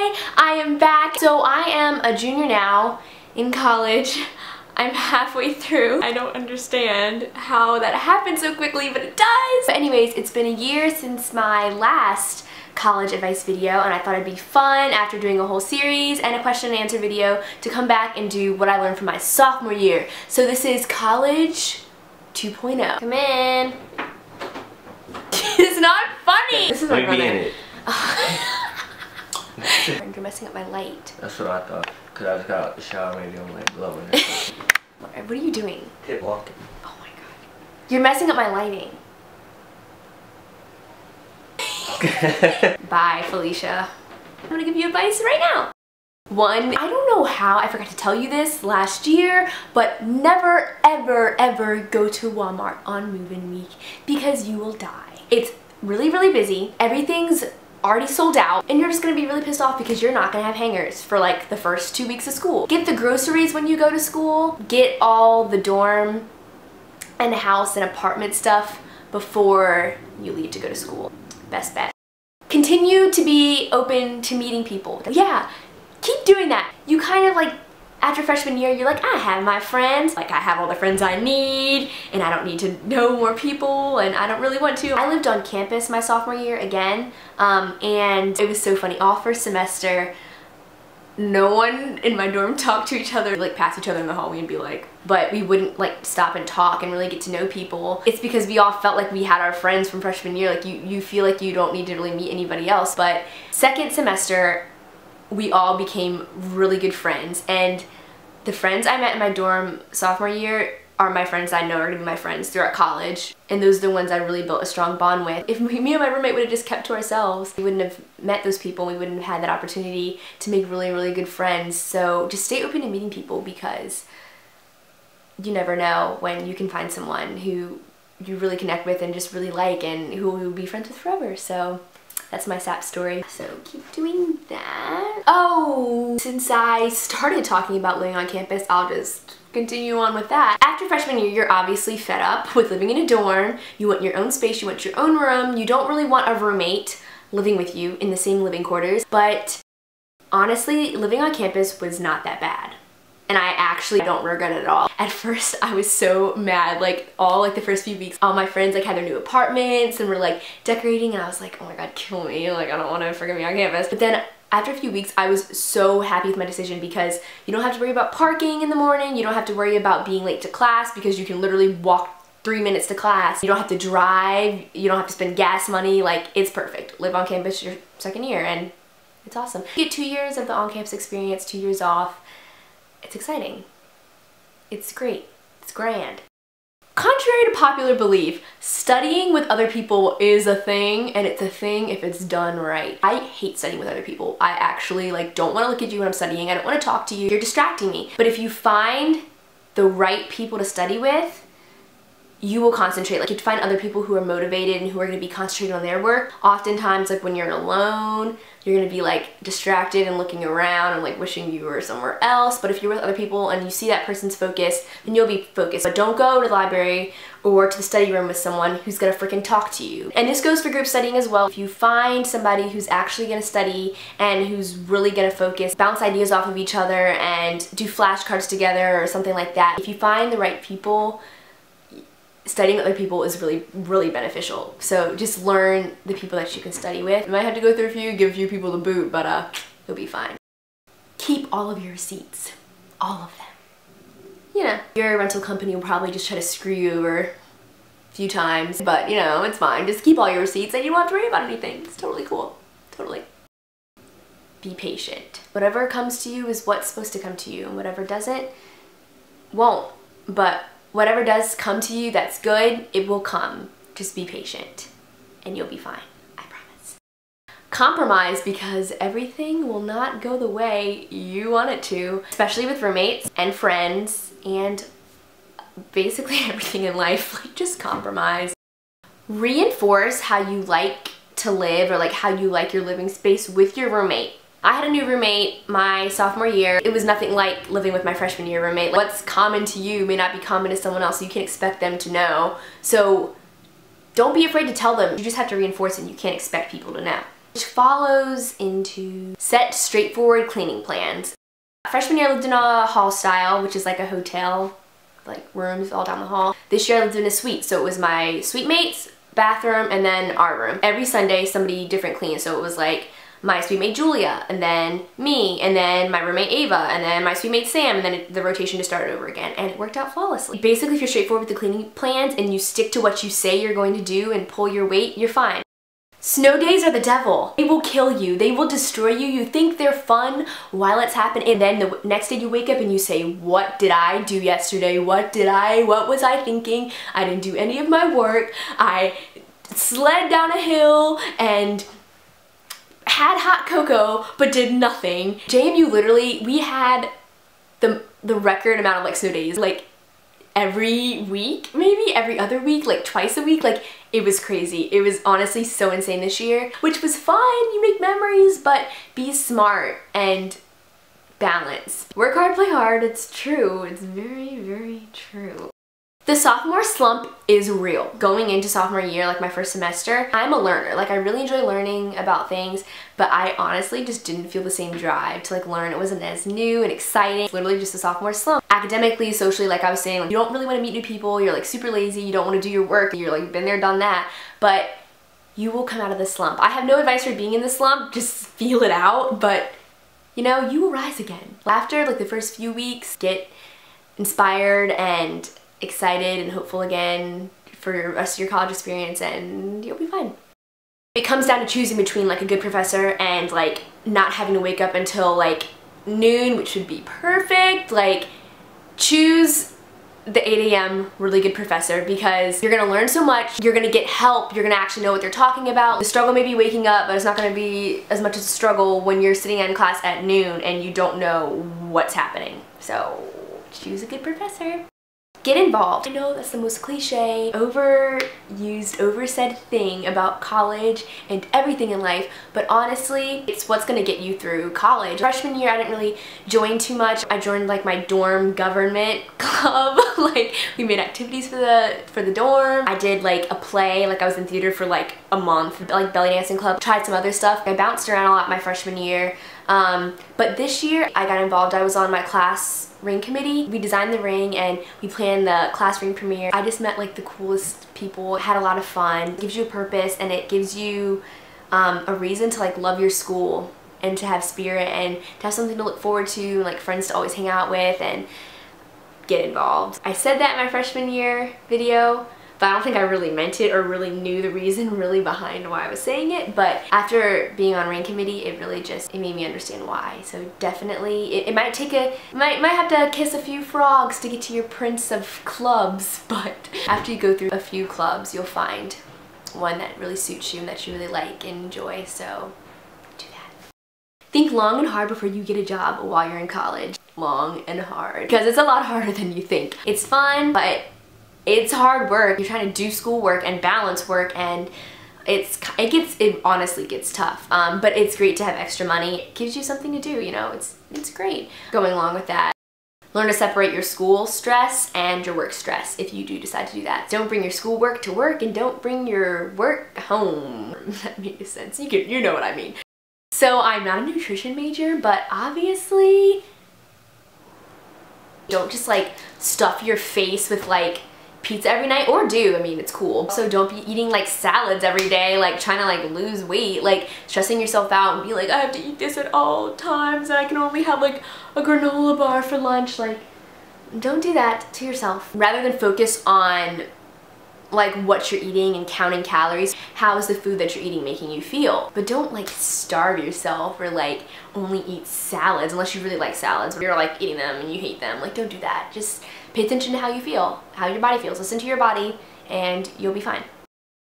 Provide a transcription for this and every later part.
Hi, I am back. So I am a junior now in college. I'm halfway through. I don't understand how that happened so quickly, but it does. But anyways, it's been a year since my last college advice video, and I thought it'd be fun after doing a whole series and a question and answer video to come back and do what I learned from my sophomore year. So this is college 2.0. Come in. It's not funny. This is my brother. You're messing up my light. That's what I thought. Cause I just got out the shower, maybe I'm like glowing or something. What are you doing? Hip walking. Oh my god. You're messing up my lighting. Bye, Felicia. I'm gonna give you advice right now. One, I don't know how I forgot to tell you this last year, but never ever ever go to Walmart on move-in week because you will die. It's really busy. Everything's already sold out, and you're just gonna be really pissed off because you're not gonna have hangers for like the first 2 weeks of school. Get the groceries when you go to school. Get all the dorm and house and apartment stuff before you leave to go to school. Best bet. Continue to be open to meeting people. Yeah, keep doing that. You kind of like, after freshman year, you're like, I have my friends. Like, I have all the friends I need, and I don't need to know more people, and I don't really want to. I lived on campus my sophomore year again, and it was so funny. All first semester, no one in my dorm talked to each other. We'd, like, pass each other in the hallway and be like, but we wouldn't like stop and talk and really get to know people. It's because we all felt like we had our friends from freshman year. Like, you feel like you don't need to really meet anybody else. But second semester, we all became really good friends, and the friends I met in my dorm sophomore year are my friends I know are gonna be my friends throughout college, and those are the ones I really built a strong bond with. If me and my roommate would have just kept to ourselves, we wouldn't have met those people. We wouldn't have had that opportunity to make really good friends. So just stay open to meeting people, because you never know when you can find someone who you really connect with and just really like, and who will be friends with forever. So that's my SAP story. So keep doing that. Oh, since I started talking about living on campus, I'll just continue on with that. After freshman year, you're obviously fed up with living in a dorm. You want your own space, you want your own room. You don't really want a roommate living with you in the same living quarters. But honestly, living on campus was not that bad. And I actually don't regret it at all. At first, I was so mad. Like, the first few weeks, all my friends like had their new apartments and were like decorating, and I was like, oh my god, kill me. Like, I don't want to freaking be on campus. But then after a few weeks, I was so happy with my decision, because you don't have to worry about parking in the morning. You don't have to worry about being late to class, because you can literally walk 3 minutes to class. You don't have to drive. You don't have to spend gas money. Like, it's perfect. Live on campus your second year, and it's awesome. You get 2 years of the on-campus experience, 2 years off. It's exciting. It's great. It's grand. Contrary to popular belief, studying with other people is a thing, and it's a thing if it's done right. I hate studying with other people. I actually don't want to look at you when I'm studying. I don't want to talk to you. You're distracting me. But if you find the right people to study with, you will concentrate. Like, you find other people who are motivated and who are going to be concentrating on their work. Oftentimes, like, when you're alone, you're going to be like distracted and looking around and like wishing you were somewhere else. But if you're with other people and you see that person's focus, then you'll be focused. But don't go to the library or to the study room with someone who's going to freaking talk to you. And this goes for group studying as well. If you find somebody who's actually going to study and who's really going to focus, bounce ideas off of each other and do flashcards together or something like that. If you find the right people, studying with other people is really beneficial. So just learn the people that you can study with. You might have to go through a few, give a few people the boot, but you'll be fine. Keep all of your receipts. All of them. You know, your rental company will probably just try to screw you over a few times, but you know, it's fine. Just keep all your receipts and you don't have to worry about anything. It's totally cool. Totally. Be patient. Whatever comes to you is what's supposed to come to you, and whatever doesn't, won't. But whatever does come to you that's good, it will come. Just be patient and you'll be fine. I promise. Compromise, because everything will not go the way you want it to, especially with roommates and friends and basically everything in life. Like, just compromise. Reinforce how you like to live, or like how you like your living space with your roommate. I had a new roommate my sophomore year. It was nothing like living with my freshman year roommate. What's common to you may not be common to someone else, so you can't expect them to know. So don't be afraid to tell them. You just have to reinforce it, and you can't expect people to know. which follows into set straightforward cleaning plans. Freshman year I lived in a hall style, which is like a hotel, like rooms all down the hall. This year I lived in a suite, so it was my suite mates, bathroom, and then our room. Every Sunday somebody different cleans, so it was like my suite mate Julia, and then me, and then my roommate Ava, and then my suite mate Sam, and then the rotation just started over again, and it worked out flawlessly. Basically, if you're straightforward with the cleaning plans and you stick to what you say you're going to do and pull your weight, you're fine. Snow days are the devil. They will kill you. They will destroy you. You think they're fun while it's happening, and then the next day you wake up and you say, what did I do yesterday? What was I thinking? I didn't do any of my work. I sled down a hill and had hot cocoa but did nothing. JMU literally, we had the record amount of like snow days, like every week, maybe every other week, like twice a week. Like it was crazy. It was honestly so insane this year, which was fun. You make memories, but be smart and balance. Work hard, play hard. It's true. It's very, very true. The sophomore slump is real. Going into sophomore year, like my first semester, I'm a learner. Like I really enjoy learning about things, but I honestly just didn't feel the same drive to like learn. It wasn't as new and exciting. It's literally just a sophomore slump. Academically, socially, like I was saying, like, you don't really want to meet new people. You're like super lazy. You don't want to do your work. You're like been there, done that. But you will come out of the slump. I have no advice for being in the slump. Just feel it out. But you know, you will rise again. After like the first few weeks, get inspired and excited and hopeful again for the rest of your college experience, and you'll be fine. It comes down to choosing between like a good professor and like not having to wake up until like noon, which would be perfect. Like choose the 8 a.m. really good professor, because you're gonna learn so much, you're gonna get help, you're gonna actually know what they're talking about. The struggle may be waking up, but it's not gonna be as much as a struggle when you're sitting in class at noon and you don't know what's happening. So choose a good professor. Get involved. I know that's the most cliche, overused, oversaid thing about college and everything in life, but honestly, it's what's gonna get you through college. Freshman year, I didn't really join too much. I joined like my dorm government club. Like we made activities for the dorm. I did like a play, like I was in theater for like a month, like belly dancing club. Tried some other stuff. I bounced around a lot my freshman year. But this year I got involved. I was on my class ring committee. We designed the ring and we planned the class ring premiere. I just met like the coolest people, had a lot of fun. It gives you a purpose and it gives you a reason to like love your school and to have spirit and to have something to look forward to and like friends to always hang out with and get involved. I said that in my freshman year video, but I don't think I really meant it or really knew the reason really behind why I was saying it. But after being on ring committee, it really just, it made me understand why. So definitely, it might take might have to kiss a few frogs to get to your prince of clubs, but after you go through a few clubs, you'll find one that really suits you and that you really like and enjoy, so do that. Think long and hard before you get a job while you're in college. Long and hard, because it's a lot harder than you think. It's fun, but it's hard work. You're trying to do schoolwork and balance work, and it honestly gets tough. But it's great to have extra money. It gives you something to do, you know, it's great. Going along with that, learn to separate your school stress and your work stress if you do decide to do that. Don't bring your schoolwork to work and don't bring your work home. That makes sense. You know what I mean. So I'm not a nutrition major, but obviously don't just like stuff your face with like pizza every night, or do, I mean, it's cool. So don't be eating like salads every day, like trying to like lose weight, like stressing yourself out and be like, I have to eat this at all times and I can only have like a granola bar for lunch. Like, don't do that to yourself. Rather than focus on like what you're eating and counting calories, how is the food that you're eating making you feel? But don't like starve yourself or like only eat salads unless you really like salads, or you're like eating them and you hate them. Like, don't do that. Just pay attention to how you feel, how your body feels. Listen to your body and you'll be fine.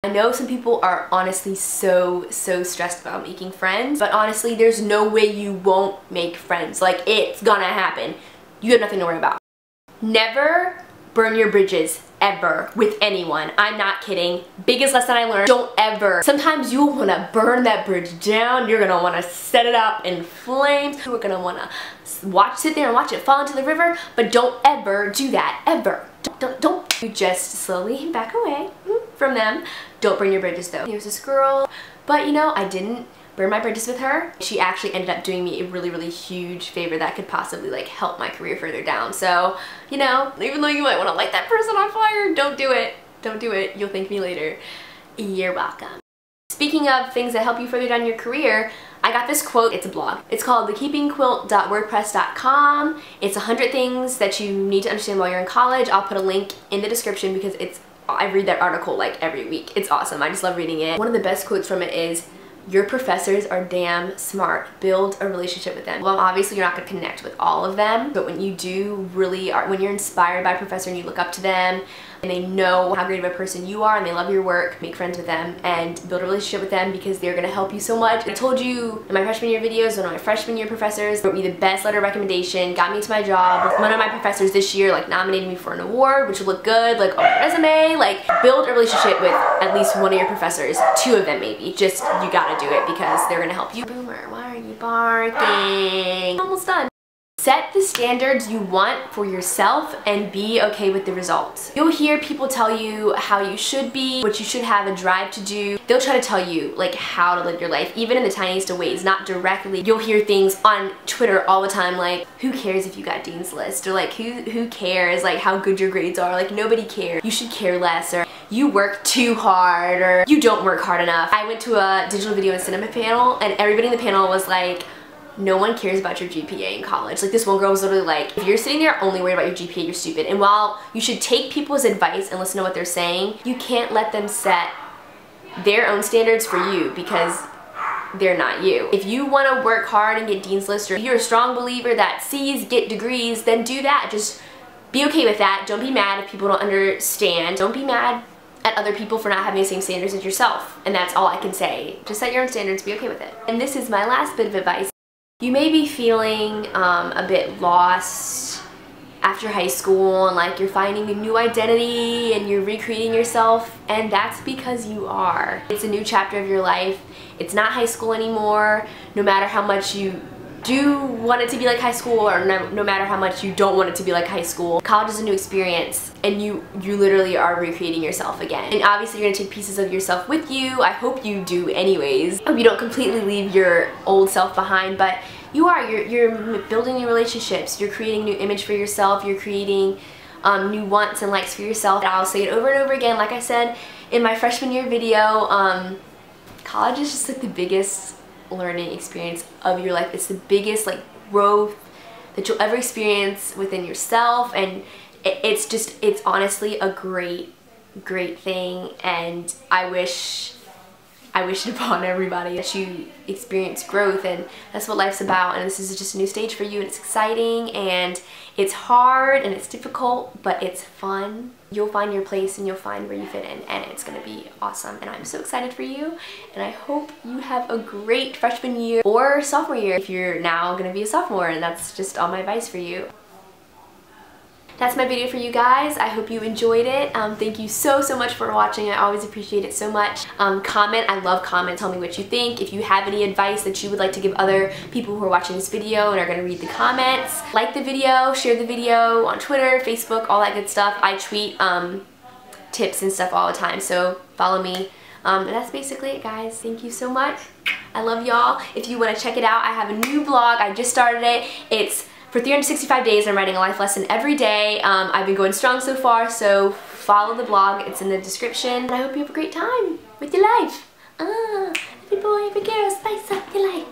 I know some people are honestly so stressed about making friends, but honestly, there's no way you won't make friends. Like, it's gonna happen. You have nothing to worry about. Never burn your bridges, ever, with anyone. I'm not kidding. Biggest lesson I learned, don't ever. Sometimes you'll wanna burn that bridge down. You're gonna wanna set it up in flames. You're gonna wanna sit there and watch it fall into the river, but don't ever do that, ever. Don't. You just slowly back away from them. Don't burn your bridges though. There was this girl, but you know, I didn't burn my bridges with her. She actually ended up doing me a really, really huge favor that could possibly like help my career further down. So, you know, even though you might want to light that person on fire, don't do it. Don't do it. You'll thank me later. You're welcome. Speaking of things that help you further down your career, I got this quote. It's a blog. It's called thekeepingquilt.wordpress.com. It's 100 things that you need to understand while you're in college. I'll put a link in the description because I read that article like every week. It's awesome. I just love reading it. One of the best quotes from it is, "Your professors are damn smart. Build a relationship with them." Well, obviously you're not going to connect with all of them, but when you do when you're inspired by a professor and you look up to them and they know how great of a person you are and they love your work, make friends with them and build a relationship with them because they're going to help you so much. I told you in my freshman year videos, one of my freshman year professors wrote me the best letter of recommendation, got me into my job. One of my professors this year like nominated me for an award, which would look good like on my resume. Like, build a relationship with at least one of your professors, 2 of them maybe. Just, you gotta do it because they're gonna help you. Boomer, why are you barking? Almost done. Set the standards you want for yourself and be okay with the results. You'll hear people tell you how you should be, what you should have a drive to do. They'll try to tell you like how to live your life, even in the tiniest of ways, not directly. You'll hear things on Twitter all the time like, who cares if you got Dean's List? Or like, who cares like how good your grades are? Like, nobody cares. You should care less. Or you work too hard. Or you don't work hard enough. I went to a digital video and cinema panel and everybody in the panel was like, no one cares about your GPA in college. Like, this one girl was literally like, if you're sitting there only worried about your GPA, you're stupid. And while you should take people's advice and listen to what they're saying, you can't let them set their own standards for you because they're not you. If you want to work hard and get Dean's List, or if you're a strong believer that C's get degrees, then do that. Just be okay with that. Don't be mad if people don't understand. Don't be mad at other people for not having the same standards as yourself. And that's all I can say. Just set your own standards, be okay with it. And this is my last bit of advice. You may be feeling a bit lost after high school and like you're finding a new identity and you're recreating yourself, and that's because you are. It's a new chapter of your life. It's not high school anymore, no matter how much you do want it to be like high school or no matter how much you don't want it to be like high school. College is a new experience and you literally are recreating yourself again. And obviously you're gonna take pieces of yourself with you. I hope you do anyways. I hope you don't completely leave your old self behind, but you're building new relationships. You're creating a new image for yourself. You're creating new wants and likes for yourself. I'll say it over and over again. Like I said in my freshman year video, college is just like the biggest learning experience of your life. It's the biggest like growth that you'll ever experience within yourself, and it's honestly a great thing, and I wish it upon everybody that you experience growth, and that's what life's about. And this is just a new stage for you, and it's exciting and it's hard and it's difficult, but it's fun. You'll find your place and you'll find where you fit in, and it's gonna be awesome. And I'm so excited for you, and I hope you have a great freshman year or sophomore year if you're now gonna be a sophomore, and that's just all my advice for you. That's my video for you guys. I hope you enjoyed it. Thank you so much for watching. I always appreciate it so much. Comment. I love comments. Tell me what you think. If you have any advice that you would like to give other people who are watching this video and are going to read the comments, like the video, share the video on Twitter, Facebook, all that good stuff. I tweet tips and stuff all the time, so follow me. And that's basically it, guys. Thank you so much. I love y'all. If you want to check it out, I have a new blog. I just started it. It's for 365 days. I'm writing a life lesson every day. I've been going strong so far, so follow the blog. It's in the description. And I hope you have a great time with your life. Every boy, every girl, spice up your life.